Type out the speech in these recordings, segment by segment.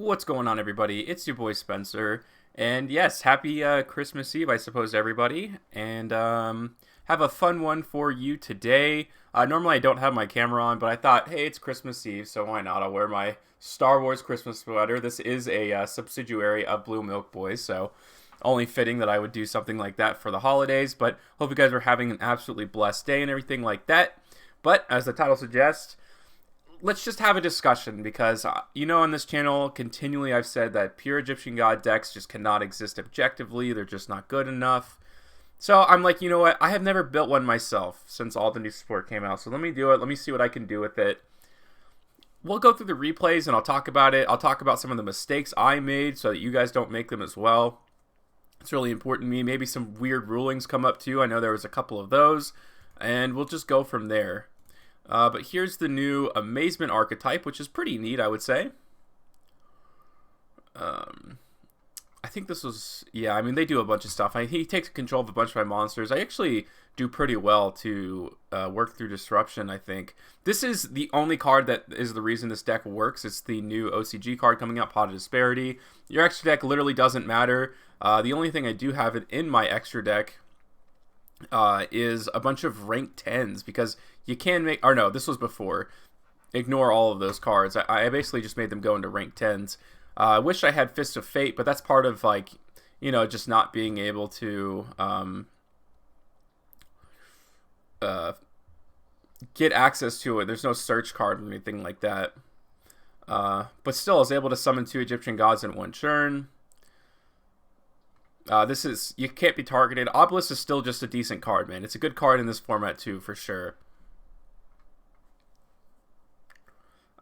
What's going on, everybody? It's your boy Spencer, and yes, happy Christmas Eve, I suppose, everybody. And have a fun one for you today. Normally, I don't have my camera on, but I thought, hey, it's Christmas Eve, so why not? I'll wear my Star Wars Christmas sweater. This is a subsidiary of Blue Milk Boys, so only fitting that I would do something like that for the holidays. But hope you guys are having an absolutely blessed day and everything like that. But as the title suggests, let's just have a discussion because, on this channel, continually I've said that pure Egyptian God decks just cannot exist objectively. They're just not good enough. So I'm like, you know what? I have never built one myself since all the new support came out. So let me do it. Let me see what I can do with it. We'll go through the replays and I'll talk about it. I'll talk about some of the mistakes I made so that you guys don't make them as well. It's really important to me. Maybe some weird rulings come up too. I know there was a couple of those. And we'll just go from there. But here's the new Amazement archetype, which is pretty neat, I would say. I think this was, yeah, I mean, they do a bunch of stuff. He takes control of a bunch of my monsters. I actually do pretty well to work through Disruption, I think. This is the only card that is the reason this deck works. It's the new OCG card coming out, Pot of Desparity. Your extra deck literally doesn't matter. The only thing I do have it in my extra deck is a bunch of rank 10s, because you can make, or no, this was before. Ignore all of those cards. I basically just made them go into rank 10s. I wish I had Fist of Fate, but that's part of, like, just not being able to get access to it. There's no search card or anything like that. But still, I was able to summon 2 Egyptian gods in one turn. This is, you can't be targeted. Obelisk is still just a decent card, man. It's a good card in this format too, for sure.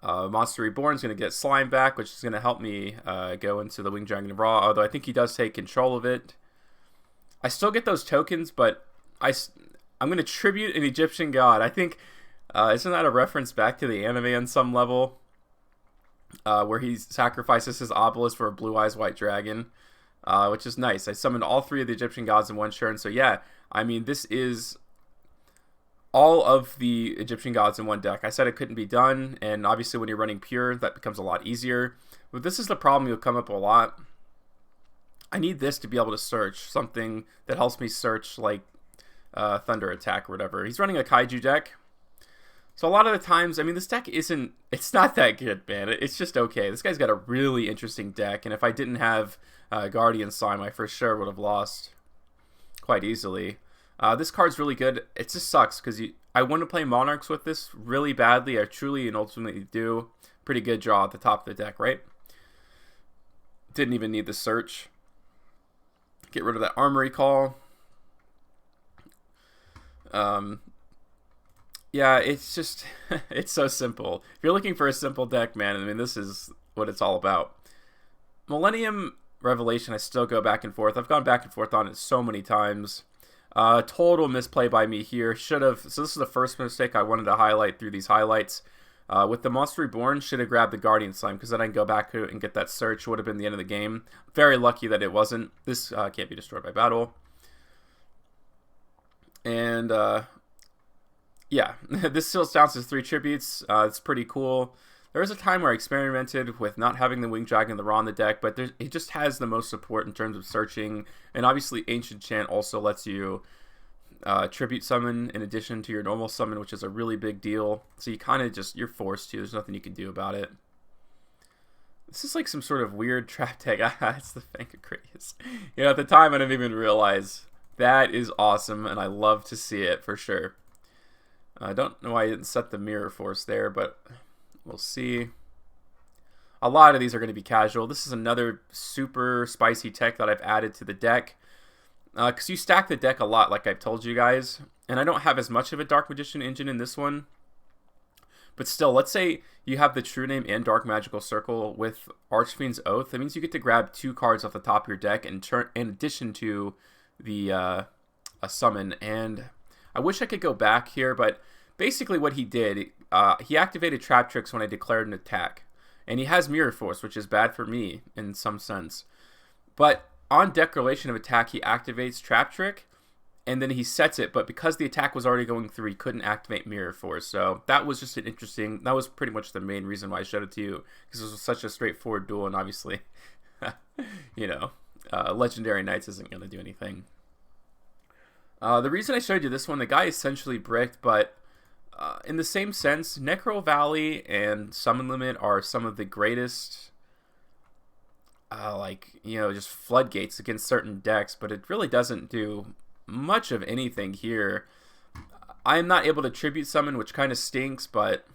Monster Reborn is going to get Slime back, which is going to help me go into the Winged Dragon of Ra, although I think he does take control of it. I still get those tokens, but I'm going to tribute an Egyptian god. I think, isn't that a reference back to the anime on some level? Where he sacrifices his obelisk for a Blue Eyes White Dragon. Which is nice. I summoned all 3 of the Egyptian gods in one turn. So yeah, I mean, this is all of the Egyptian gods in one deck. I said it couldn't be done, and obviously when you're running pure, that becomes a lot easier. But this is the problem you'll come up a lot. I need this to be able to search, something that helps me search, like Thunder Attack or whatever. He's running a Kaiju deck. So a lot of the times, I mean, this deck it's not that good, man. It's just okay. This guy's got a really interesting deck, and if I didn't have Guardian Slime, I for sure would have lost quite easily. This card's really good. It just sucks, because I want to play Monarchs with this really badly. I truly and ultimately do. Pretty good draw at the top of the deck, right? Didn't even need the search. Get rid of that Armory Call. Yeah, it's just, it's so simple. If you're looking for a simple deck, man, I mean, this is what it's all about. Millennium Revelation, I still go back and forth. I've gone back and forth on it so many times. Total misplay by me here. Should have, so this is the first mistake I wanted to highlight through these highlights. With the Monster Reborn, should have grabbed the Guardian Slime, because then I can go back and get that search. Would have been the end of the game. Very lucky that it wasn't. This can't be destroyed by battle. And, yeah, this still counts as 3 tributes. It's pretty cool. There was a time where I experimented with not having the Winged Dragon of the Ra in the deck, but it just has the most support in terms of searching. And obviously, Ancient Chant also lets you tribute summon in addition to your normal summon, which is a really big deal. So you kind of just, you're forced to. There's nothing you can do about it. This is like some sort of weird trap deck. It's the Fankacritus. At the time, I didn't even realize. That is awesome, and I love to see it for sure. I don't know why I didn't set the Mirror Force there, but we'll see. A lot of these are going to be casual. This is another super spicy tech that I've added to the deck. Because you stack the deck a lot, like I've told you guys. And I don't have as much of a Dark Magician engine in this one. But still, let's say you have the True Name and Dark Magical Circle with Archfiend's Oath. That means you get to grab 2 cards off the top of your deck in addition to the a summon. And I wish I could go back here, but basically what he did, he activated Trap Tricks when I declared an attack. And he has Mirror Force, which is bad for me in some sense. But on declaration of attack, he activates Trap Trick, and then he sets it, but because the attack was already going through, he couldn't activate Mirror Force. So that was just an interesting, that was pretty much the main reason why I showed it to you, because it was such a straightforward duel, and obviously, you know, Legendary Knights isn't going to do anything. The reason I showed you this one, the guy essentially bricked, but in the same sense, Necro Valley and Summon Limit are some of the greatest, like, you know, just floodgates against certain decks, but it really doesn't do much of anything here. I am not able to tribute summon, which kind of stinks, but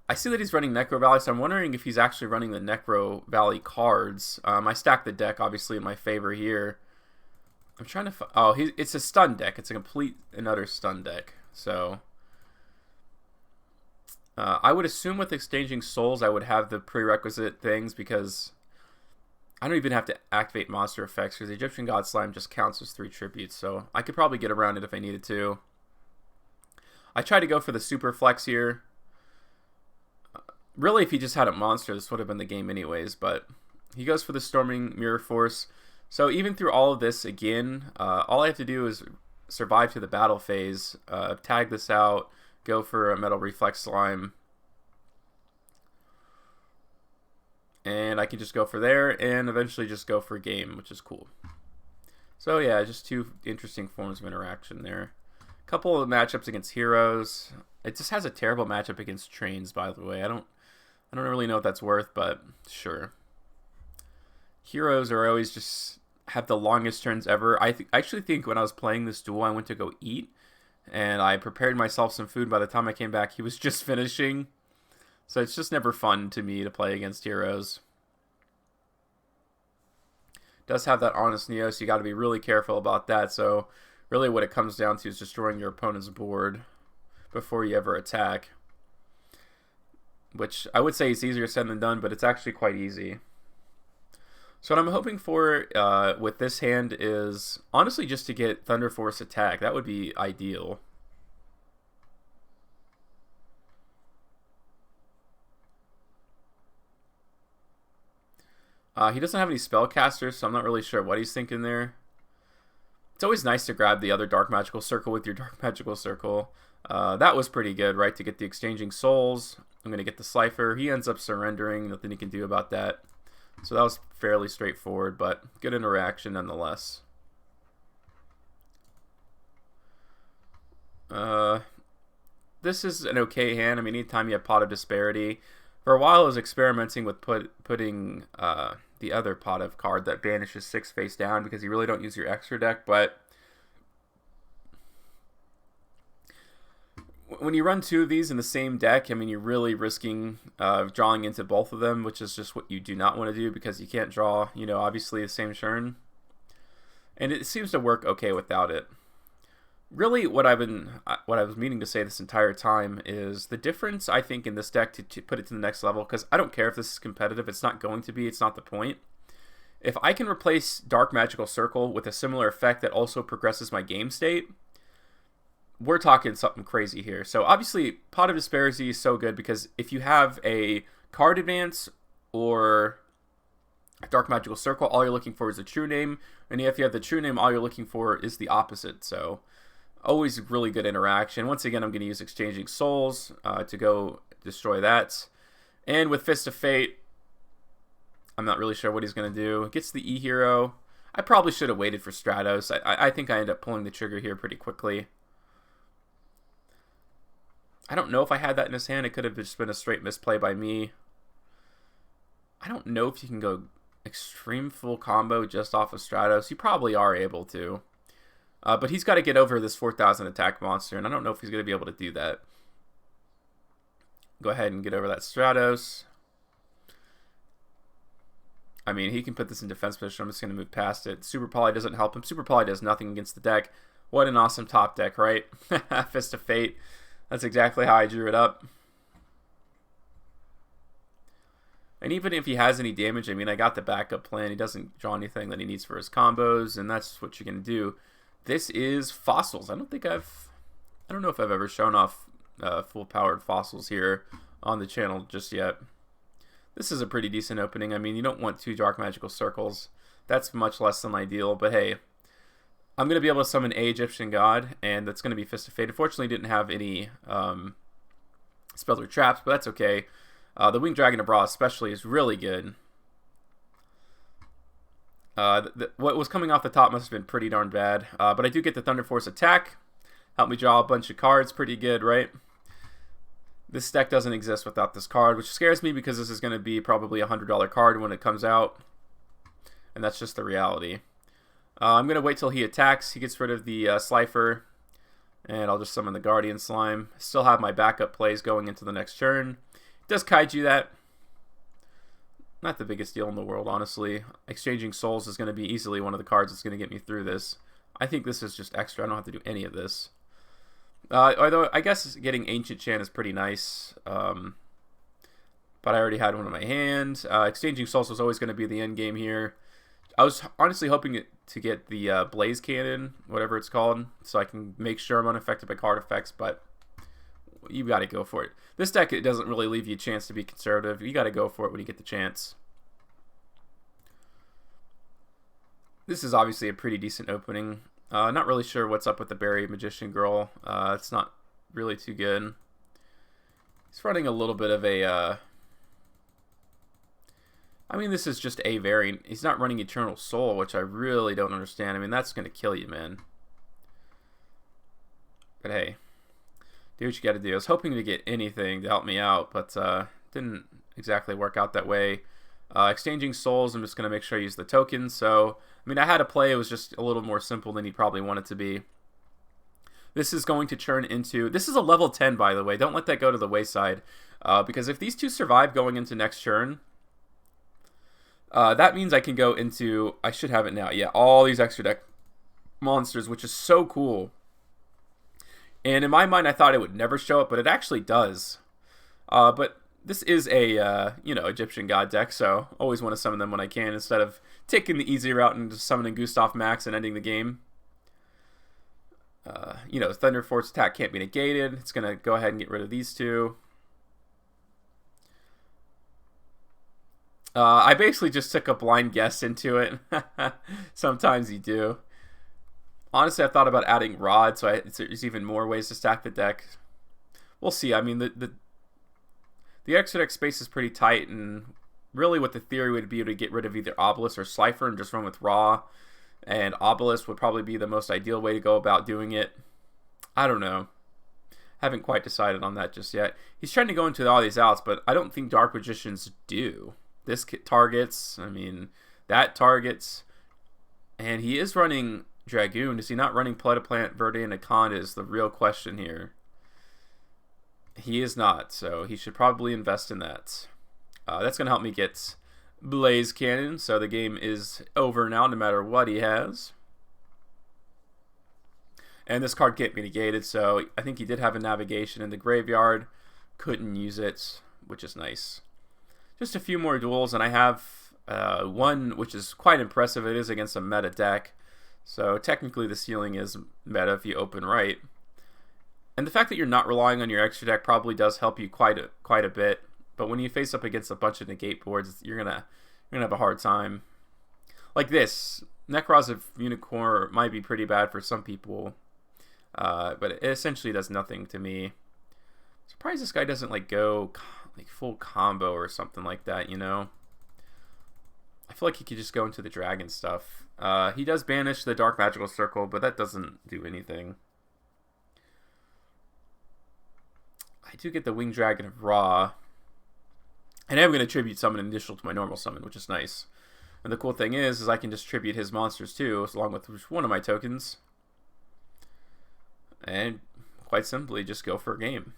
I see that he's running Necro Valley, so I'm wondering if he's actually running the Necro Valley cards. I stacked the deck, obviously, in my favor here. I'm trying to... Oh, it's a stun deck. It's a complete and utter stun deck. So, I would assume with Exchanging Souls, I would have the prerequisite things, because I don't even have to activate monster effects, because the Egyptian God Slime just counts as 3 tributes, so I could probably get around it if I needed to. I tried to go for the super flex here. Really, if he just had a monster, this would have been the game anyways, but he goes for the Storming Mirror Force. So even through all of this, again, all I have to do is survive to the battle phase, tag this out, go for a Metal Reflex Slime, and I can just go for there and eventually just go for game, which is cool. So yeah, just 2 interesting forms of interaction there. A couple of matchups against heroes. It just has a terrible matchup against trains, by the way. I don't really know what that's worth, but sure. Heroes are always just have the longest turns ever. I actually think when I was playing this duel, I went to go eat, and I prepared myself some food. By the time I came back, he was just finishing. So it's just never fun to me to play against heroes. Does have that Honest Neo, so you got to be really careful about that. So really what it comes down to is destroying your opponent's board before you ever attack. Which I would say is easier said than done, but it's actually quite easy. So what I'm hoping for with this hand is honestly just to get Thunderforce Attack. That would be ideal. He doesn't have any spellcasters, so I'm not really sure what he's thinking there. It's always nice to grab the other Dark Magical Circle with your Dark Magical Circle. That was pretty good, right? To get the Exchanging Souls. I'm going to get the Slifer. He ends up surrendering. Nothing he can do about that. So that was fairly straightforward, but good interaction nonetheless. This is an okay hand. I mean, anytime you have Pot of Desparity. For a while, I was experimenting with putting the other Pot of card that banishes 6 face down, because you really don't use your extra deck, but when you run 2 of these in the same deck, I mean, you're really risking drawing into both of them, which is just what you do not want to do, because you can't draw, you know, obviously the same turn. And it seems to work okay without it. Really, what I was meaning to say this entire time is the difference, I think, in this deck to put it to the next level, because I don't care if this is competitive, it's not going to be, it's not the point. If I can replace Dark Magical Circle with a similar effect that also progresses my game state, we're talking something crazy here. So obviously, Pot of Desparity is so good, because if you have a card advance or Dark Magical Circle, all you're looking for is a true name, and if you have the true name, all you're looking for is the opposite. So always really good interaction. Once again, I'm going to use Exchanging Souls to go destroy that. And with Fist of Fate, I'm not really sure what he's going to do. Gets the E-Hero. I probably should have waited for Stratos. I think I end up pulling the trigger here pretty quickly. I don't know if I had that in his hand. It could have just been a straight misplay by me. I don't know if you can go extreme full combo just off of Stratos. You probably are able to. But he's got to get over this 4,000 attack monster, and I don't know if he's going to be able to do that. Go ahead and get over that Stratos. I mean, he can put this in defense position. I'm just going to move past it. Super Poly doesn't help him. Super Poly does nothing against the deck. What an awesome top deck, right? Fist of Fate. That's exactly how I drew it up. And even if he has any damage, I mean, I got the backup plan. He doesn't draw anything that he needs for his combos, and that's what you're going to do. This is Fossils. I don't know if I've ever shown off full-powered Fossils here on the channel just yet. This is a pretty decent opening. I mean, you don't want 2 Dark Magical Circles. That's much less than ideal, but hey, I'm going to be able to summon a Egyptian god, and that's going to be Fist of Fate. Unfortunately, didn't have any spells or traps, but that's okay. The Winged Dragon of Ra especially is really good. What was coming off the top must have been pretty darn bad. But I do get the Thunderforce Attack. Help me draw a bunch of cards. Pretty good, right? This deck doesn't exist without this card, which scares me because this is going to be probably a $100 card when it comes out. And that's just the reality. I'm going to wait till he attacks. He gets rid of the Slifer. And I'll just summon the Guardian Slime. Still have my backup plays going into the next turn. Does Kaiju that? Not the biggest deal in the world, honestly. Exchanging Souls is going to be easily one of the cards that's going to get me through this. I think this is just extra. I don't have to do any of this. Although, I guess getting Ancient Chant is pretty nice. But I already had one in my hand. Exchanging Souls was always going to be the end game here. I was honestly hoping to get the Blaze Cannon, whatever it's called, so I can make sure I'm unaffected by card effects, but you got to go for it. This deck, it doesn't really leave you a chance to be conservative. You got to go for it when you get the chance. This is obviously a pretty decent opening. Not really sure what's up with the Berry Magician Girl. It's not really too good. He's running a little bit of a... I mean, this is just a variant. He's not running Eternal Soul, which I really don't understand. I mean, that's going to kill you, man. But hey, do what you got to do. I was hoping to get anything to help me out, but didn't exactly work out that way. Exchanging Souls, I'm just going to make sure I use the tokens. So, I mean, I had a play. It was just a little more simple than you probably want it to be. This is going to turn into... This is a level 10, by the way. Don't let that go to the wayside. Because if these two survive going into next turn... that means I can go into... I should have it now. Yeah, all these extra deck monsters, which is so cool. And in my mind, I thought it would never show up, but it actually does. But this is a, Egyptian God deck, so always want to summon them when I can, instead of taking the easy route and just summoning Gustav Max and ending the game. Thunderforce Attack can't be negated. It's going to go ahead and get rid of these two. I basically just took a blind guess into it. Sometimes you do. Honestly, I thought about adding Rod, so there's even more ways to stack the deck. We'll see. I mean, the extra deck space is pretty tight, and really what the theory would be to get rid of either Obelisk or Slifer and just run with Raw. And Obelisk would probably be the most ideal way to go about doing it. I don't know. Haven't quite decided on that just yet. He's trying to go into all these outs, but I don't think Dark Magicians do. This targets, I mean, that targets. And he is running Dragoon. Is he not running Plant, Verde, and Akon is the real question here. He is not, so he should probably invest in that. That's going to help me get Blaze Cannon, so the game is over now no matter what he has. And this card can't be negated, so I think he did have a navigation in the graveyard. Couldn't use it, which is nice. Just a few more duels, and I have one which is quite impressive. It is against a meta deck, so technically the ceiling is meta if you open right. And the fact that you're not relying on your extra deck probably does help you quite a bit. But when you face up against a bunch of negate boards, you're gonna have a hard time. Like this, Necros of Unicorn might be pretty bad for some people, but it essentially does nothing to me. Surprised this guy doesn't go full combo or something like that, you know? I feel like he could just go into the dragon stuff. He does banish the Dark Magical Circle, but that doesn't do anything. I do get the Winged Dragon of Ra. And I am going to tribute summon initial to my normal summon, which is nice. And the cool thing is I can just tribute his monsters too, along with one of my tokens. And quite simply, just go for a game.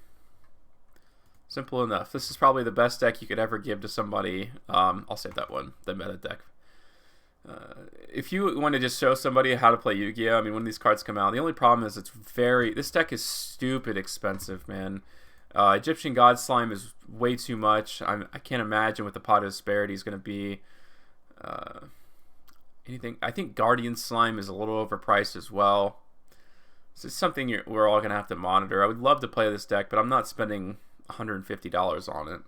Simple enough. This is probably the best deck you could ever give to somebody. I'll save that one, the meta deck. If you want to just show somebody how to play Yu-Gi-Oh! I mean, when these cards come out, the only problem is this deck is stupid expensive, man. Egyptian God Slime is way too much. I can't imagine what the Pot of Desparity is going to be. Anything. I think Guardian Slime is a little overpriced as well. This is something we're all going to have to monitor. I would love to play this deck, but I'm not spending $150 on it.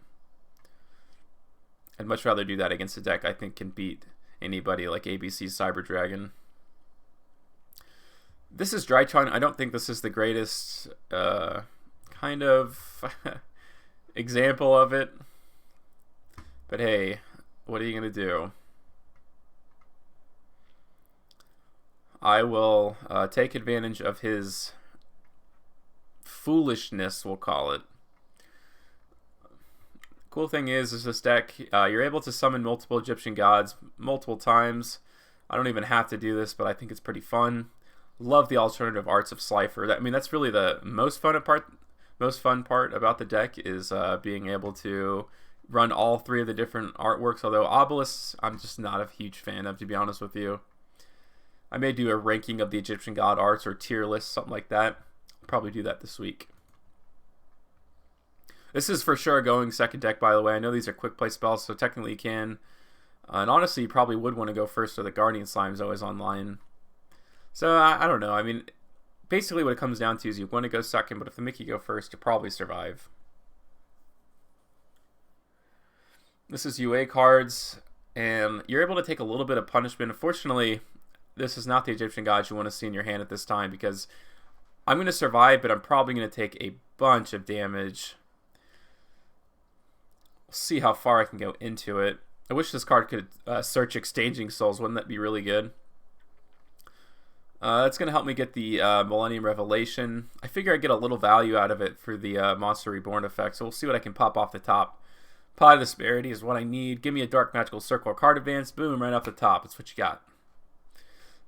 I'd much rather do that against a deck I think can beat anybody like ABC's Cyber Dragon. This is Drytron. I don't think this is the greatest kind of example of it. But hey, what are you going to do? I will take advantage of his foolishness, we'll call it. Cool thing is this deck, you're able to summon multiple Egyptian gods multiple times. I don't even have to do this, but I think it's pretty fun. Love the alternative arts of Slifer. I mean, that's really the most fun part about the deck is being able to run all three of the different artworks. Although Obelisks, I'm just not a huge fan of, to be honest with you. I may do a ranking of the Egyptian god arts or tier list, something like that. I'll probably do that this week. This is for sure going second deck, by the way. I know these are quick play spells, so technically you can. And honestly, you probably would want to go first, so the Guardian Slime's always online. So, I don't know. I mean, basically what it comes down to is you want to go second, but if the Mickey go first, you'll probably survive. This is UA cards, and you're able to take a little bit of punishment. Unfortunately, this is not the Egyptian gods you want to see in your hand at this time, because I'm going to survive, but I'm probably going to take a bunch of damage. We'll see how far I can go into it. I wish this card could search Exchanging Souls. Wouldn't that be really good? That's going to help me get the Millennium Revelation. I figure I get a little value out of it for the Monster Reborn effect, so we'll see what I can pop off the top. Pot of Desparity is what I need. Give me a Dark Magical Circle or card advance. Boom, right off the top. That's what you got.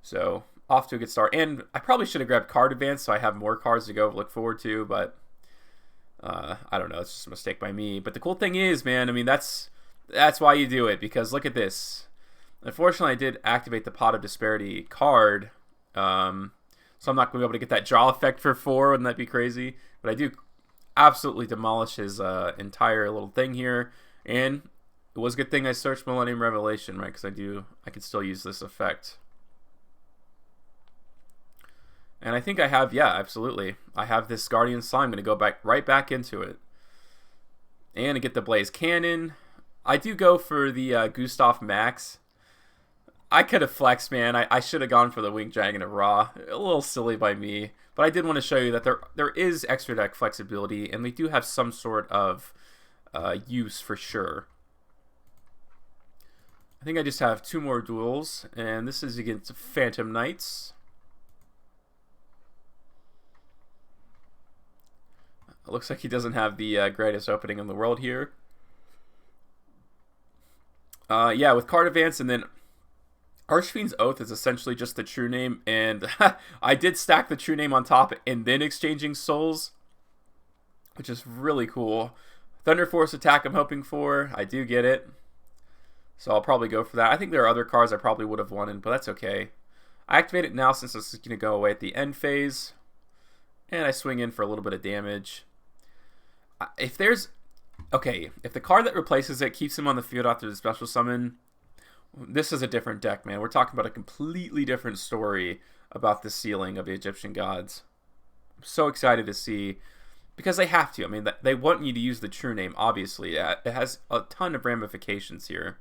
So, off to a good start. And I probably should have grabbed card advance so I have more cards to go look forward to, but I don't know. It's just a mistake by me. But the cool thing is, man, I mean, that's why you do it, because look at this. Unfortunately, I did activate the Pot of Desparity card, so I'm not going to be able to get that draw effect for 4. Wouldn't that be crazy? But I do absolutely demolish his entire little thing here, and it was a good thing I searched Millennium Revelation, right? Because I can still use this effect. And I think I have, yeah, absolutely. I have this Guardian Slime. I'm going to go right back into it. And to get the Blaze Cannon. I do go for the Gustav Max. I could have flexed, man. I should have gone for the Winged Dragon of Ra. A little silly by me. But I did want to show you that there is extra deck flexibility, and we do have some sort of use for sure. I think I just have 2 more duels, and this is against Phantom Knights. It looks like he doesn't have the greatest opening in the world here. Yeah, with card advance, and then Archfiend's Oath is essentially just the true name, and I did stack the true name on top and then Exchanging Souls, which is really cool. Thunderforce Attack I'm hoping for. I do get it, so I'll probably go for that. I think there are other cards I probably would have wanted, but that's okay. I activate it now since this is going to go away at the end phase, and I swing in for a little bit of damage. If the card that replaces it keeps him on the field after the special summon, this is a different deck, man. We're talking about a completely different story about the ceiling of the Egyptian gods. I'm so excited to see, because they have to. I mean, they want you to use the true name, obviously. It has a ton of ramifications here.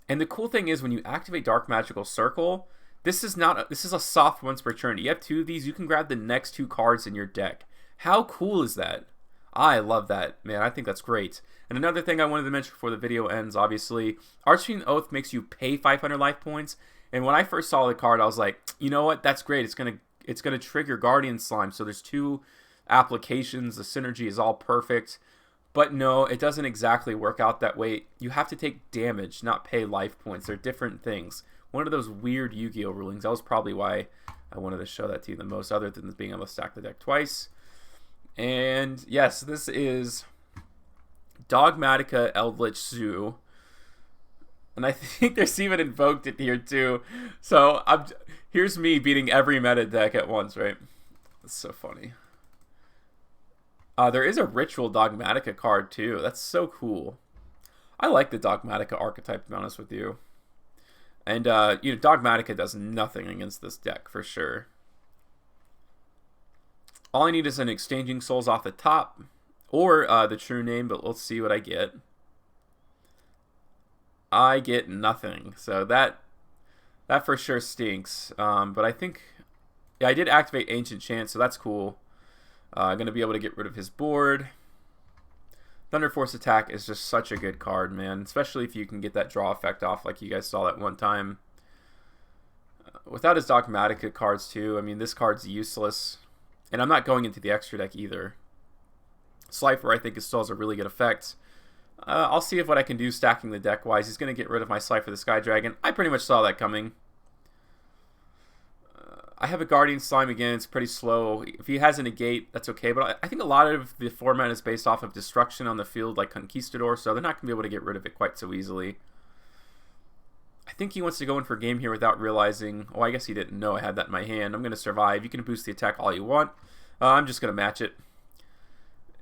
And the cool thing is when you activate Dark Magical Circle, this is a soft once per turn. You have 2 of these, you can grab the next 2 cards in your deck. How cool is that? I love that, man. I think that's great. And another thing I wanted to mention before the video ends, obviously, Archfiend Oath makes you pay 500 life points. And when I first saw the card, I was like, you know what? That's great. It's gonna trigger Guardian Slime. So there's 2 applications. The synergy is all perfect. But no, it doesn't exactly work out that way. You have to take damage, not pay life points. They're different things. One of those weird Yu-Gi-Oh rulings. That was probably why I wanted to show that to you the most, other than being able to stack the deck twice. And yes, this is Dogmatica Eldritch Zoo. And I think there's even invoked it here too. So here's me beating every meta deck at once, right? That's so funny. There is a Ritual Dogmatica card too. That's so cool. I like the Dogmatica archetype, to be honest with you. And Dogmatica does nothing against this deck for sure. All I need is an Exchanging Souls off the top, or the true name, but let's see what I get. I get nothing, so that's That for sure stinks. But I think, yeah, I did activate Ancient Chant, so that's cool. I'm going to be able to get rid of his board. Thunderforce Attack is just such a good card, man. Especially if you can get that draw effect off like you guys saw that one time. Without his Dogmatica cards too, I mean, this card's useless. And I'm not going into the extra deck either. Slifer, I think, still has a really good effect. I'll see what I can do stacking the deck-wise. He's going to get rid of my Slifer the Sky Dragon. I pretty much saw that coming. I have a Guardian Slime again. It's pretty slow. If he has a negate, that's okay. But I think a lot of the format is based off of destruction on the field, like Conquistador, so they're not going to be able to get rid of it quite so easily. I think he wants to go in for game here without realizing... Oh, I guess he didn't know I had that in my hand. I'm going to survive. You can boost the attack all you want. I'm just going to match it.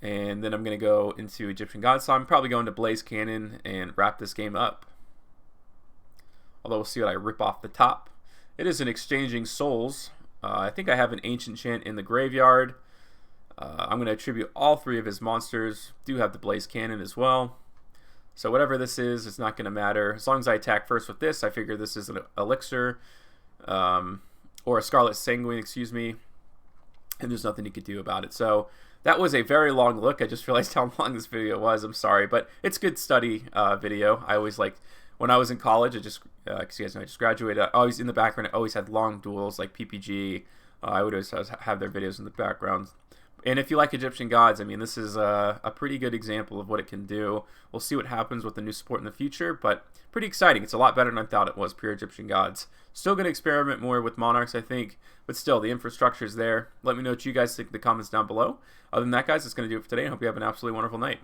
And then I'm going to go into Egyptian God Slime. I'm probably going to Blaze Cannon and wrap this game up. Although we'll see what I rip off the top. It is an Exchanging Souls. I think I have an Ancient Chant in the graveyard. I'm going to attribute all 3 of his monsters. Do have the Blaze Cannon as well. So whatever this is, it's not going to matter. As long as I attack first with this, I figure this is an Elixir. Or a Scarlet Sanguine, excuse me. And there's nothing you could do about it. So that was a very long look. I just realized how long this video was. I'm sorry. But it's good study video. I always liked... When I was in college, I just, because you guys know I just graduated, always in the background, I always had long duels like PPG. I would always have their videos in the background. And if you like Egyptian Gods, I mean, this is a pretty good example of what it can do. We'll see what happens with the new support in the future, but pretty exciting. It's a lot better than I thought it was, pure Egyptian Gods. Still going to experiment more with Monarchs, I think, but still, the infrastructure is there. Let me know what you guys think in the comments down below. Other than that, guys, that's going to do it for today. I hope you have an absolutely wonderful night.